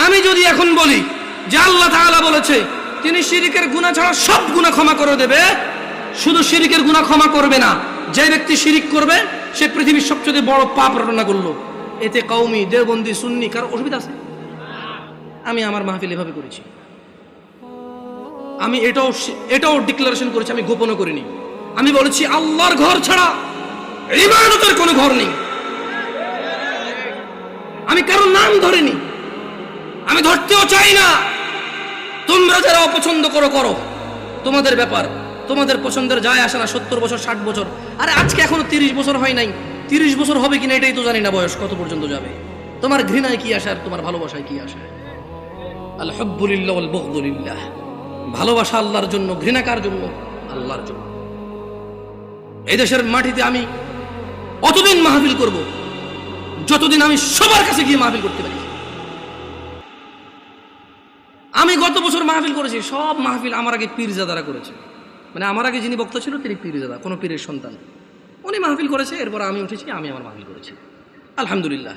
আমি যদি এখন বলি যে আল্লাহ তাআলা বলেছে তিনি শিরকের গুনাহ ছাড়া সব গুনাহ ক্ষমা করে দেবে, শুধু শিরকের গুনাহ ক্ষমা করবে না, যে ব্যক্তি শিরক করবে সে পৃথিবীর সবচেয়ে বড় পাপ রটনা করলো, এতে কওমি দেওবন্দি সুন্নি কারো অসুবিধা আছে? আমি আমার মাহফিল এভাবে করেছি, আমি এটাও ডিক্লারেশন করেছি, আমি গোপনও করিনি। আমি বলেছি আল্লাহর ঘর ছাড়া ইবাদতের কোনো ঘর নেই। আমি কারো নাম ধরিনি, আমি ধরতেও চাই না। তোমরা যারা অপছন্দ করো করো, তোমাদের ব্যাপার, তোমাদের পছন্দের যায় আসে না। 70 বছর 60 বছর, আরে আজকে এখনো 30 বছর হয় নাই, 30 বছর হবে কিনা এটাই তো জানি না, বয়স কত পর্যন্ত যাবে। তোমার ঘৃণায় কি আসে আর তোমার ভালোবাসায় কি আসে? আল হুব্বু লিল্লাহ ওয়াল বুগদু লিল্লাহ। ভালোবাসা আল্লাহর জন্য, ঘৃণা কার জন্য? আল্লাহর জন্য। এই দেশের মাটিতে আমি অতদিন মাহফিল করব যতদিন আমি সবার কাছে গিয়ে মাহফিল করতে পারি। আমি গত বছর মাহফিল করেছি, সব মাহফিল আমার আগে পীরজাদারা করেছে। মানে আমার আগে যিনি বক্তা ছিল তিনি পীরজাদা, কোনো পীরের সন্তান, উনি মাহফিল করেছে, এরপর আমি উঠেছি, আমি আমার মাহফিল করেছি, আলহামদুলিল্লাহ।